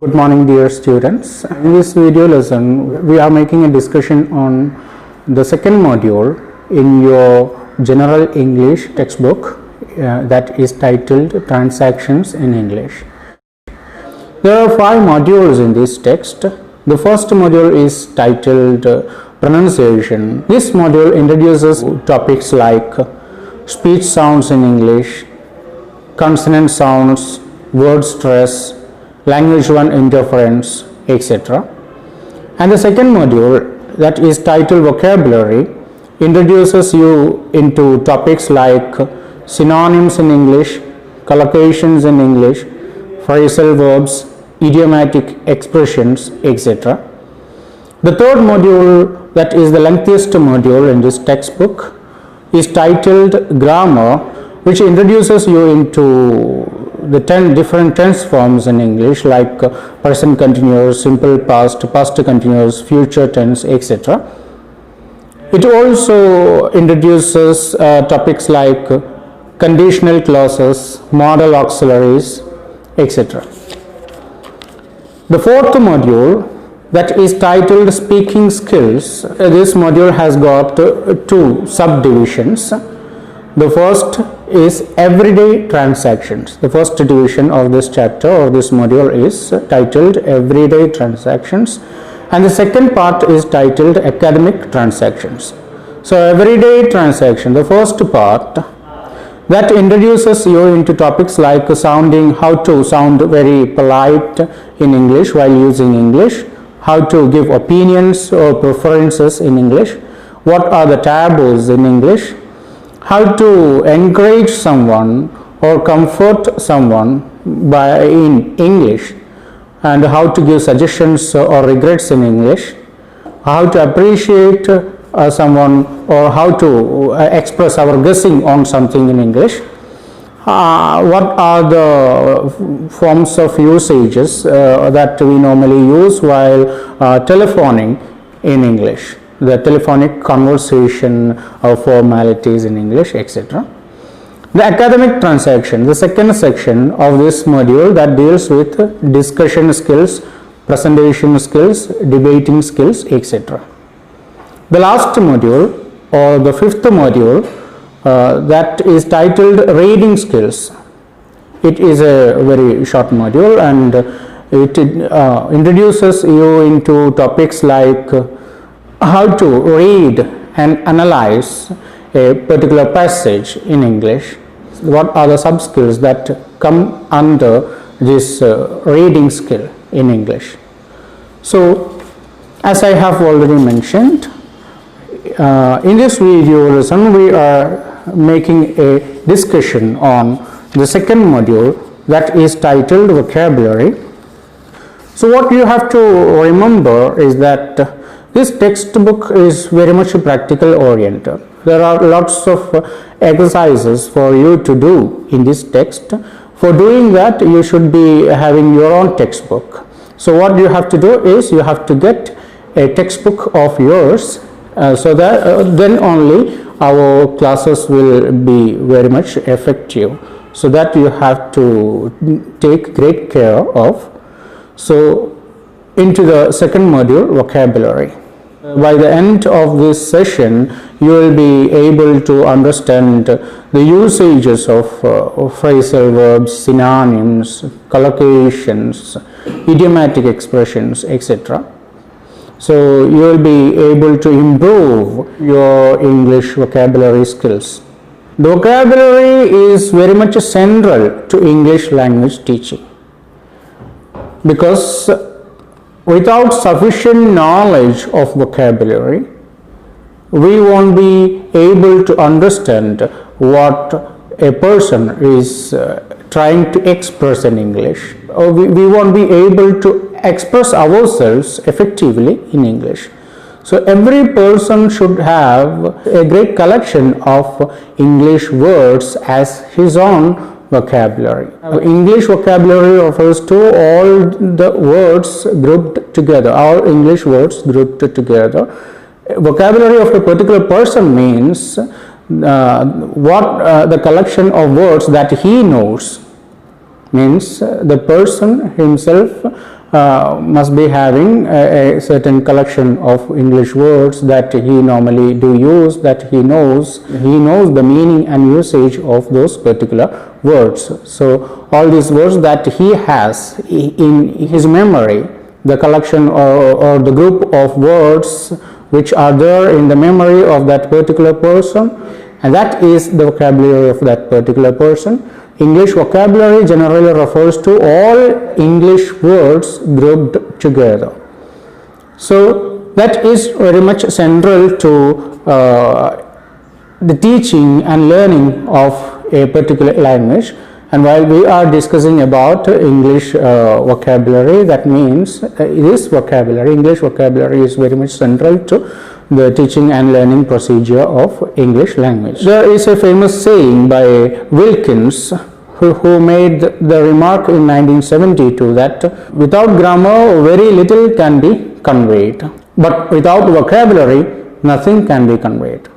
Good morning, dear students. In this video lesson, we are making a discussion on the second module in your general English textbook that is titled Transactions in English. There are 5 modules in this text. The first module is titled Pronunciation. This module introduces topics like speech sounds in English, consonant sounds, word stress, language one interference, etc. And the second module, that is titled Vocabulary, introduces you into topics like synonyms in English, collocations in English, phrasal verbs, idiomatic expressions, etc. The third module, that is the lengthiest module in this textbook, is titled Grammar, which introduces you into the 10 different tense forms in English like present continuous, simple past, past continuous, future tense, etc. It also introduces topics like conditional clauses, modal auxiliaries, etc. The fourth module, that is titled Speaking Skills. This module has got 2 subdivisions. The first is Everyday Transactions. The first division of this chapter or this module is titled Everyday Transactions, and the second part is titled Academic Transactions. So everyday transaction, the first part, that introduces you into topics like how to sound very polite in English while using English, how to give opinions or preferences in English, what are the taboos in English, how to encourage someone or comfort someone in English, and how to give suggestions or regrets in English, how to appreciate someone or how to express our guessing on something in English, what are the forms of usages that we normally use while telephoning in English, the telephonic conversation or formalities in English, etc. The academic transaction, the second section of this module, that deals with discussion skills, presentation skills, debating skills, etc. The last module, or the fifth module, that is titled Reading Skills. It is a very short module, and it introduces you into topics like how to read and analyze a particular passage in English. What are the sub skills that come under this reading skill in English? So, as I have already mentioned, in this video lesson we are making a discussion on the second module, that is titled Vocabulary. So what you have to remember is that this textbook is very much practical oriented. There are lots of exercises for you to do in this text. For doing that, you should be having your own textbook. So what you have to do is you have to get a textbook of yours, so that then only our classes will be very much effective. So that you have to take great care of. So into the second module, Vocabulary. By the end of this session, you will be able to understand the usages of phrasal verbs, synonyms, collocations, idiomatic expressions, etc. So you will be able to improve your English vocabulary skills. The vocabulary is very much central to English language teaching, because without sufficient knowledge of vocabulary, we won't be able to understand what a person is trying to express in English, or we won't be able to express ourselves effectively in English. So every person should have a great collection of English words as his own vocabulary. English vocabulary refers to all the words grouped together, all English words grouped together. Vocabulary of a particular person means the collection of words that he knows, means the person himself must be having a certain collection of English words that he normally do use, that he knows the meaning and usage of those particular words. So all these words that he has in his memory, the collection or the group of words which are there in the memory of that particular person, and that is the vocabulary of that particular person. English vocabulary generally refers to all English words grouped together. So that is very much central to the teaching and learning of a particular language. And while we are discussing about English vocabulary, that means this vocabulary, English vocabulary, is very much central to the teaching and learning procedure of English language. There is a famous saying by Wilkins, who made the remark in 1972 that without grammar very little can be conveyed, but without vocabulary nothing can be conveyed.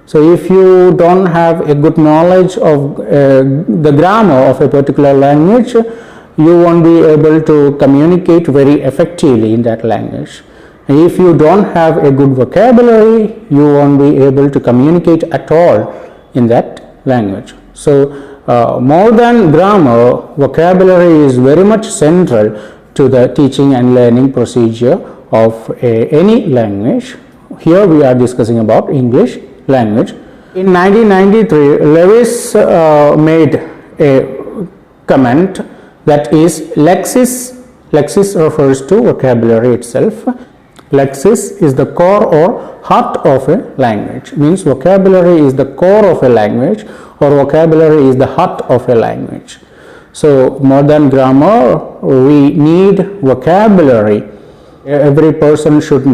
So if you don't have a good knowledge of the grammar of a particular language, you won't be able to communicate very effectively in that language. And if you don't have a good vocabulary, you won't be able to communicate at all in that language. So more than grammar, vocabulary is very much central to the teaching and learning procedure of any language. Here we are discussing about English language. In 1993, Lewis made a comment that is lexis. Lexis refers to vocabulary itself. Lexis is the core or heart of a language. Means vocabulary is the core of a language, or vocabulary is the heart of a language. So more than grammar, we need vocabulary. Every person should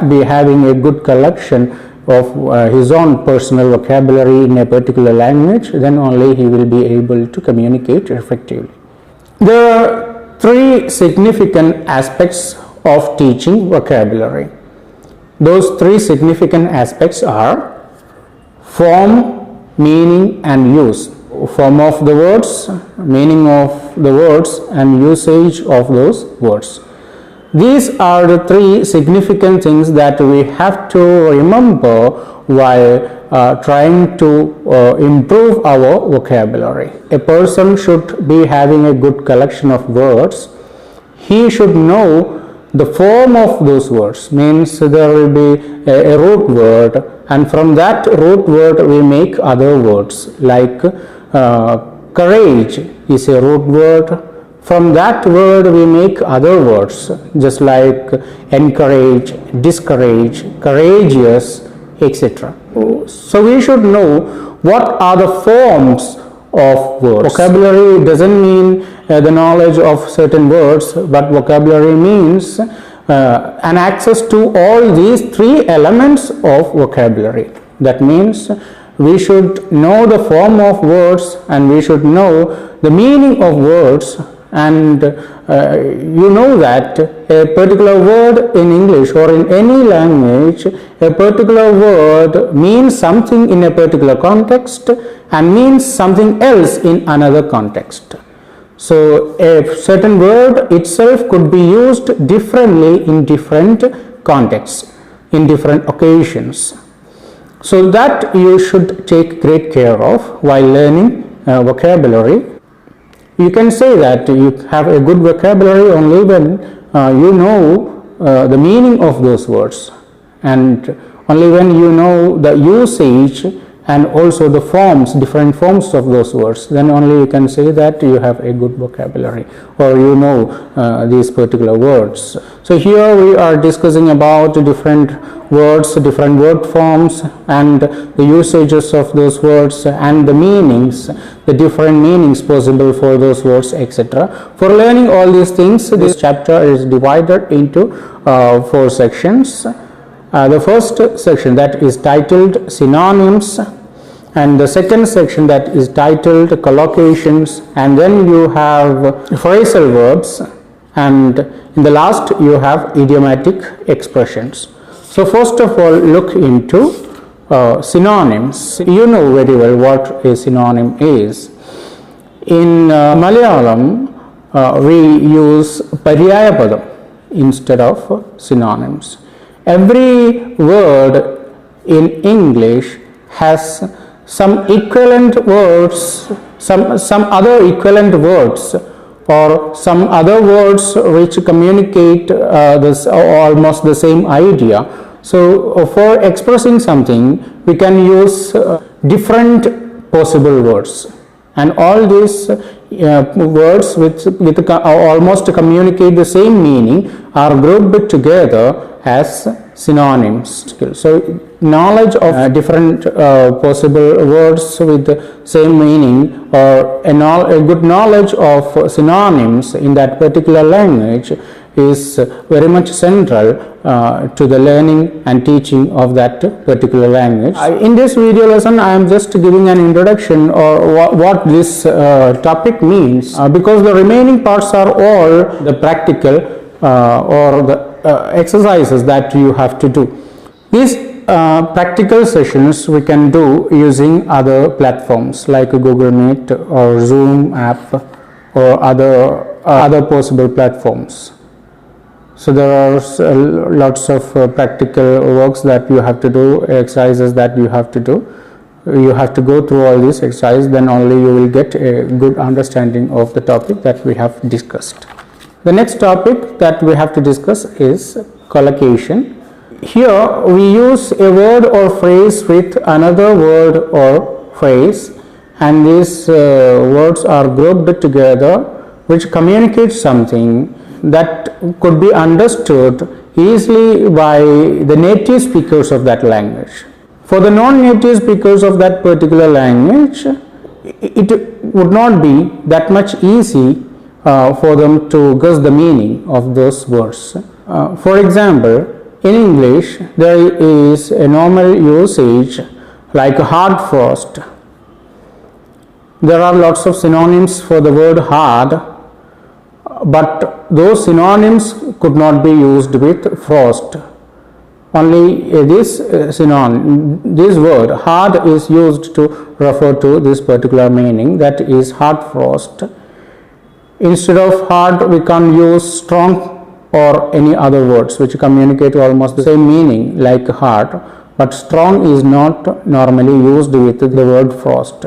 be having a good collection of his own personal vocabulary in a particular language, then only he will be able to communicate effectively. There are three significant aspects of teaching vocabulary. Those three significant aspects are form, meaning and use. Form of the words, meaning of the words and usage of those words. These are the three significant things that we have to remember while trying to improve our vocabulary. A person should be having a good collection of words. He should know the form of those words. Means there will be a root word, and from that root word we make other words, like courage is a root word. From that word we make other words, just like encourage, discourage, courageous, etc. So we should know what are the forms of words. Vocabulary doesn't mean the knowledge of certain words, but vocabulary means an access to all these three elements of vocabulary. That means we should know the form of words, and we should know the meaning of words. And you know that a particular word in English or in any language, a particular word means something in a particular context and means something else in another context. So a certain word itself could be used differently in different contexts, in different occasions. So that you should take great care of while learning vocabulary. You can say that you have a good vocabulary only when you know the meaning of those words, and only when you know the usage and also the forms, different forms of those words, then only you can say that you have a good vocabulary, or you know these particular words. So here we are discussing about different words, different word forms, and the usages of those words and the meanings, the different meanings possible for those words, etc. For learning all these things, this chapter is divided into 4 sections. The first section, that is titled Synonyms, and the second section, that is titled Collocations, and then you have Phrasal Verbs, and in the last you have idiomatic expressions. So first of all, look into synonyms. You know very well what a synonym is. In Malayalam, we use paryaya padam instead of synonyms. Every word in English has some equivalent words, some other equivalent words, or some other words which communicate this almost the same idea. So for expressing something, we can use different possible words, and all these words which almost communicate the same meaning are grouped together as synonyms. So knowledge of different possible words with the same meaning, or a good knowledge of synonyms in that particular language is very much central to the learning and teaching of that particular language. In this video lesson, I am just giving an introduction or what this topic means, because the remaining parts are all the practical or the exercises that you have to do. These practical sessions we can do using other platforms like Google Meet or Zoom app or other possible platforms. So there are lots of practical works that you have to do, exercises that you have to do. You have to go through all these exercises, then only you will get a good understanding of the topic that we have discussed. The next topic that we have to discuss is collocation. Here we use a word or phrase with another word or phrase, and these words are grouped together, which communicates something that could be understood easily by the native speakers of that language. For the non-native speakers of that particular language, it would not be that much easy for them to guess the meaning of those words. For example, in English there is a normal usage like hard frost. There are lots of synonyms for the word hard, but those synonyms could not be used with frost. Only this word hard is used to refer to this particular meaning, that is hard frost. Instead of hard, we can use strong or any other words which communicate almost the same meaning like hard, but strong is not normally used with the word frost.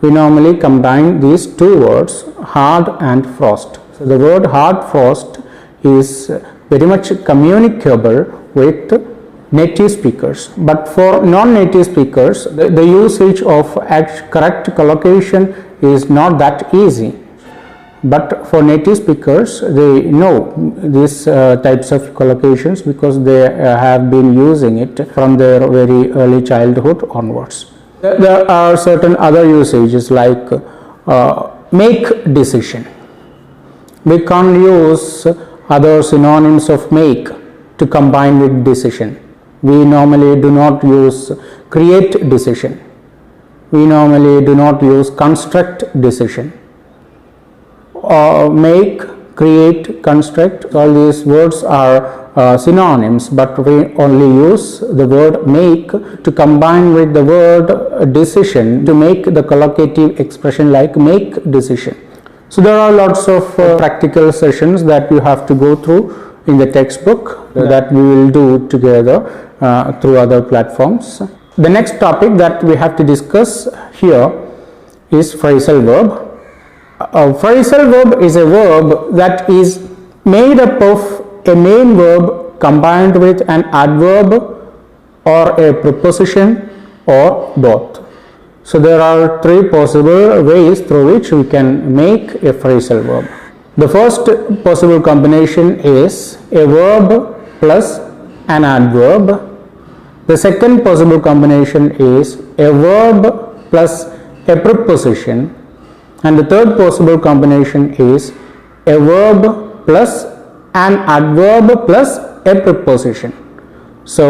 We normally combine these two words, hard and frost. So the word hard frost is very much communicable with native speakers, but for non-native speakers the usage of correct collocation is not that easy. But for native speakers, they know these types of collocations because they have been using it from their very early childhood onwards. There are certain other usages like make decision. We can't use other synonyms of make to combine with decision. We normally do not use create decision. We normally do not use construct decision. Make, create, construct, all these words are synonyms, but we only use the word make to combine with the word decision to make the collocative expression like make decision. So there are lots of practical sessions that you have to go through in the textbook that we will do together through other platforms. The next topic that we have to discuss here is phrasal verb. A phrasal verb is a verb that is made up of a main verb combined with an adverb or a preposition or both. So there are three possible ways through which we can make a phrasal verb. The first possible combination is a verb plus an adverb. The second possible combination is a verb plus a preposition. And the third possible combination is a verb plus an adverb plus a preposition. So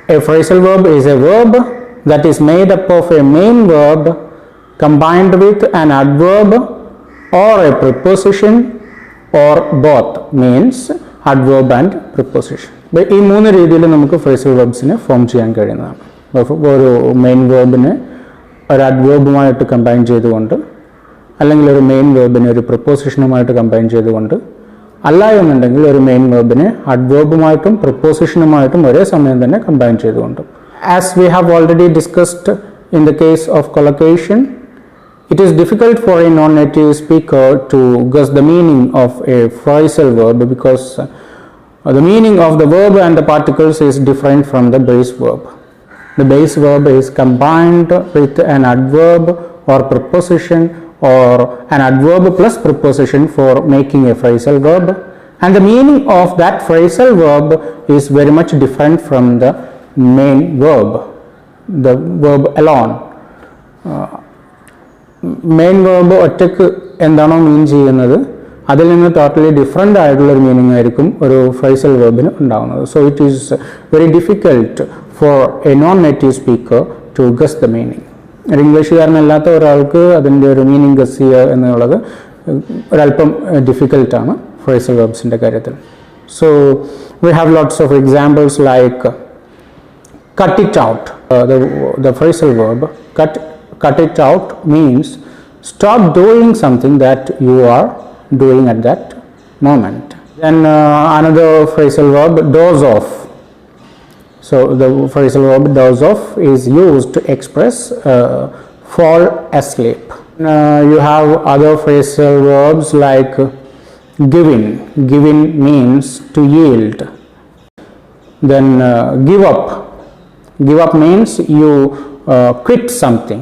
a phrasal verb is a verb that is made up of a main verb combined with an adverb or a preposition or both, means adverb and preposition. ഈ മൂന്ന് രീതിയിൽ നമുക്ക് phrasal verbsനെ form ചെയ്യാൻ കഴിയുന്നതാണ്. ഒരു main വേർബിനെ ഒരു അഡ്വേർബുമായിട്ട് combine ചെയ്തുകൊണ്ട് അല്ലെങ്കിൽ ഒരു മെയിൻ വേർബിനെ ഒരു പ്രപ്പോസിഷനുമായിട്ട് കമ്പൈൻ ചെയ്തുകൊണ്ട്, അല്ല എന്നുണ്ടെങ്കിൽ ഒരു മെയിൻ വേർബിനെ അഡ്വേർബുമായിട്ടും പ്രപ്പോസിഷനുമായിട്ടും ഒരേ സമയം തന്നെ കമ്പൈൻ ചെയ്തുകൊണ്ട്. As we have already discussed in the case of collocation, it is difficult for a non-native speaker to guess the meaning of a phrasal verb because the meaning of the verb and the particles is different from the base verb. The base verb is combined with an adverb or preposition or an adverb plus preposition for making a phrasal verb, and the meaning of that phrasal verb is very much different from the main verb, the verb alone. Main verb ഒറ്റയ്ക്ക് എന്താണോ മീൻ ചെയ്യുന്നത് അതിൽ നിന്ന് totally different ആയിട്ടുള്ളൊരു meaning ആയിരിക്കും ഒരു phrasal വേർബിന് ഉണ്ടാകുന്നത്. So it is very difficult for a non native speaker to guess the meaning. ഒരു ഇംഗ്ലീഷുകാരനല്ലാത്ത ഒരാൾക്ക് അതിൻ്റെ ഒരു മീനിങ് ഗസ് ചെയ്യുക എന്നുള്ളത് ഒരല്പം ഡിഫിക്കൽട്ടാണ് ഫ്രൈസൽ വേർബ്സിൻ്റെ കാര്യത്തിൽ. So we have lots of examples like cut it out. The phrasal verb cut it out means stop doing something that you are doing at that moment. Then another phrasal verb, doze off. So the phrasal verb doze off is used to express fall asleep. You have other phrasal verbs like giving. Giving means to yield. Then give up. Give up means you quit something.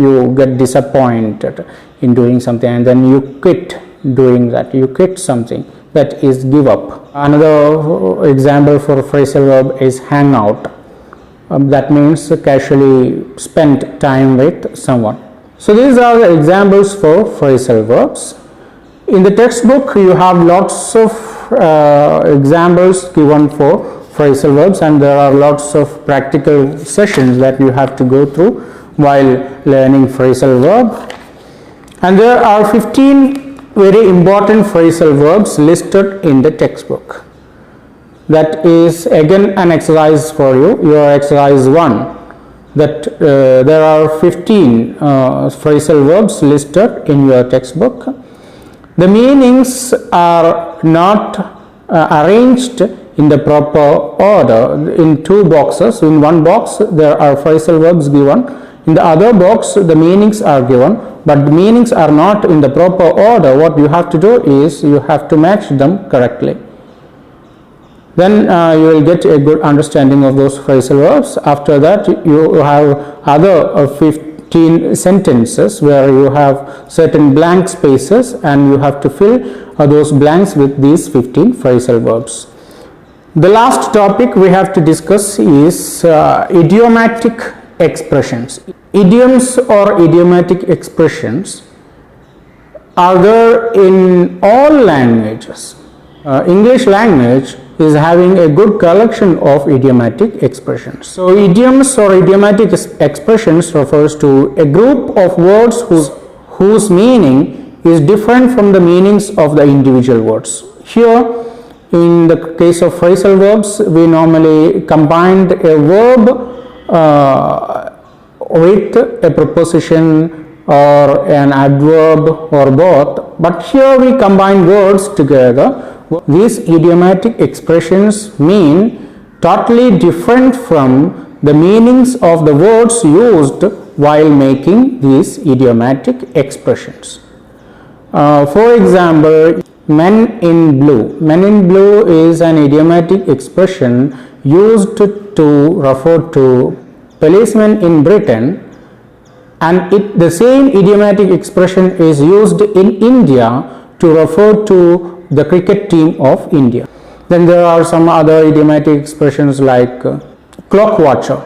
You get disappointed in doing something and then you quit doing that. You quit something. That is give up. Another example for phrasal verb is hang out. That means casually spend time with someone. So these are the examples for phrasal verbs. In the textbook you have lots of examples given for phrasal verbs, and there are lots of practical sessions that you have to go through while learning phrasal verb. And there are 15 very important phrasal verbs listed in the textbook. That is again an exercise for you, your exercise 1, that there are 15 phrasal verbs listed in your textbook. The meanings are not arranged in the proper order in two boxes. In one box there are phrasal verbs given, in the other box the meanings are given, but the meanings are not in the proper order. What you have to do is you have to match them correctly. Then you will get a good understanding of those phrasal verbs. After that you have other 15 sentences where you have certain blank spaces and you have to fill those blanks with these 15 phrasal verbs. The last topic we have to discuss is idiomatic expressions. Idioms or idiomatic expressions are there in all languages. English language is having a good collection of idiomatic expressions. So idioms or idiomatic expressions refers to a group of words whose meaning is different from the meanings of the individual words. Here in the case of phrasal verbs we normally combined a verb with a preposition or an adverb or both, but here we combine words together. These idiomatic expressions mean totally different from the meanings of the words used while making these idiomatic expressions. For example, men in blue. Men in blue is an idiomatic expression used to refer to policemen in Britain, and the same idiomatic expression is used in India to refer to the cricket team of India. Then there are some other idiomatic expressions like clock watcher.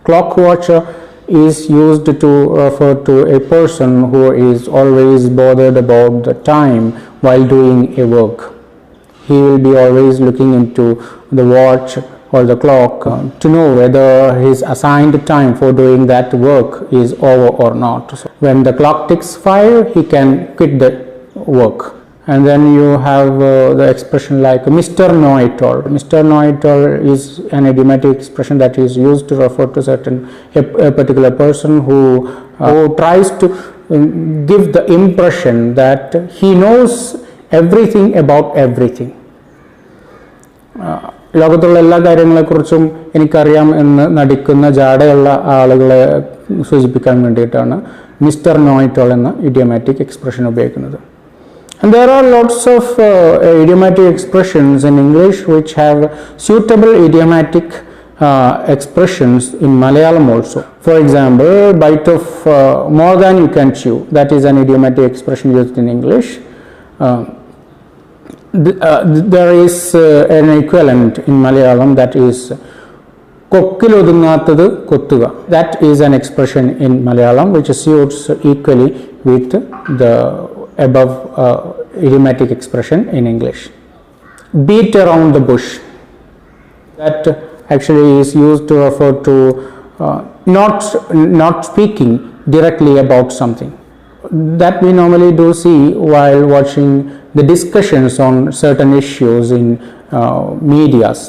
Clock watcher is used to refer to a person who is always bothered about the time while doing a work. He will be always looking into the watch or the clock to know whether his assigned time for doing that work is over or not. So when the clock ticks 5, he can quit the work. And then you have the expression like Mr. Know-it-all. Mr. Know-it-all is an idiomatic expression that is used to refer to a particular person who tries to give the impression that he knows everything about everything. ലോകത്തുള്ള എല്ലാ കാര്യങ്ങളെക്കുറിച്ചും എനിക്കറിയാം എന്ന് നടിക്കുന്ന ജാടയുള്ള ആളുകളെ സൂചിപ്പിക്കാൻ വേണ്ടിയിട്ടാണ് mister no it all എന്ന idiomatic expression ഉപയോഗിക്കുന്നത്. And there are lots of idiomatic expressions in English which have suitable idiomatic expressions in Malayalam also. For example, bite of more than you can chew, that is an idiomatic expression used in English. There is an equivalent in Malayalam, that is kokkilodungathathu kottuga. That is an expression in Malayalam which suits equally with the above idiomatic expression in English. Beat around the bush, that actually is used to refer to not speaking directly about something. That we normally do see while watching the discussions on certain issues in medias.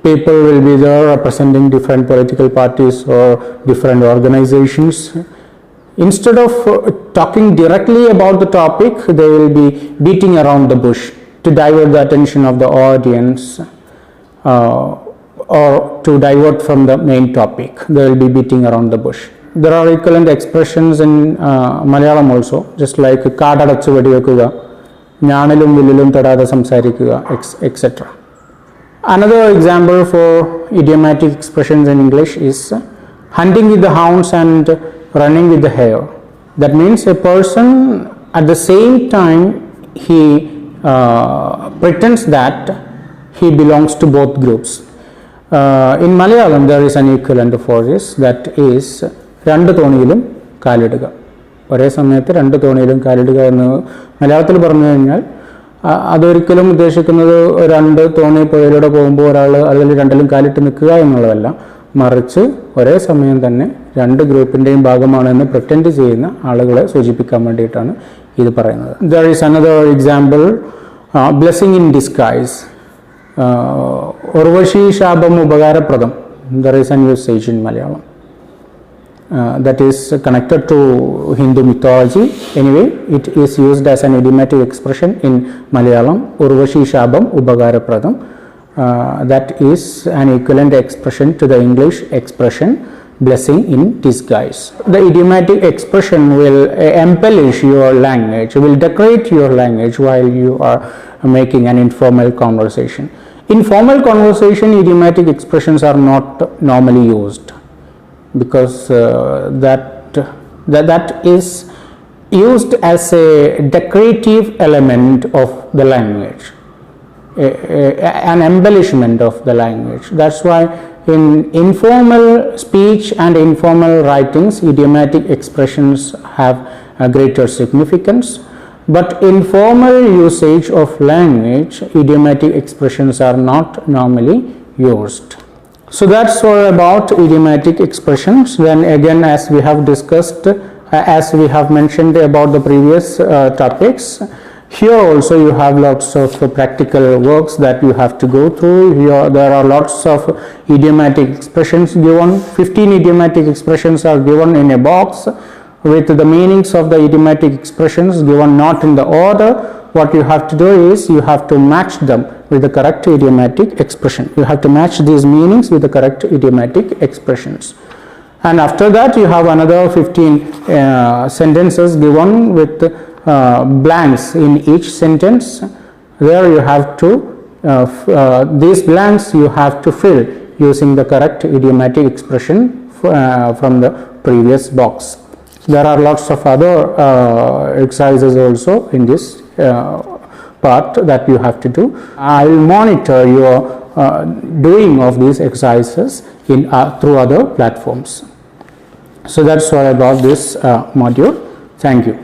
People will be there representing different political parties or different organizations. Instead of talking directly about the topic, they will be beating around the bush to divert the attention of the audience or to divert from the main topic. They will be beating around the bush. There are equivalent expressions in Malayalam also, just like kaadadachu vedivekkuka, njanilum villilum todade samsarikkuka, etc. Another example for idiomatic expressions in English is hunting with the hounds and running with the hare. That means a person at the same time he pretends that he belongs to both groups. In Malayalam there is an equivalent for this, that is രണ്ട് തോണിയിലും കാലിടുക. ഒരേ സമയത്ത് രണ്ട് തോണിയിലും കാലിടുക എന്ന് മലയാളത്തിൽ പറഞ്ഞു കഴിഞ്ഞാൽ അതൊരിക്കലും ഉദ്ദേശിക്കുന്നത് രണ്ട് തോണി പുഴയിലൂടെ പോകുമ്പോൾ ഒരാൾ അതിൽ രണ്ടിലും കാലിട്ട് നിൽക്കുക എന്നുള്ളതല്ല, മറിച്ച് ഒരേ സമയം തന്നെ രണ്ട് ഗ്രൂപ്പിൻ്റെയും ഭാഗമാണെന്ന് പ്രിറ്റൻഡ് ചെയ്യുന്ന ആളുകളെ സൂചിപ്പിക്കാൻ വേണ്ടിയിട്ടാണ് ഇത് പറയുന്നത്. There is another example, blessing in disguise. Urvashi ശാപം ഉപകാരപ്രദം. There is an usage in Malayalam that is connected to Hindu mythology. Anyway, it is used as an idiomatic expression in Malayalam, urvashi shabam ubagarapadam. That is an equivalent expression to the English expression blessing in disguise. The idiomatic expression will embellish your language, will decorate your language while you are making an informal conversation. In formal conversation, idiomatic expressions are not normally used, because that is used as a decorative element of the language, an embellishment of the language. That's why in informal speech and informal writings, idiomatic expressions have a greater significance, but in formal usage of language, idiomatic expressions are not normally used. So that's all about idiomatic expressions. Then again, as we have discussed, as we have mentioned about the previous topics, here also you have lots of practical works that you have to go through. Here there are lots of idiomatic expressions given. 15 idiomatic expressions are given in a box with the meanings of the idiomatic expressions given not in the order. What you have to do is you have to match them with the correct idiomatic expression. You have to match these meanings with the correct idiomatic expressions. And after that you have another 15 sentences given with blanks in each sentence. There you have to these blanks you have to fill using the correct idiomatic expression from the previous box. There are lots of other exercises also in this part that you have to do. I will monitor your doing of these exercises in through other platforms. So that's all about this module. Thank you.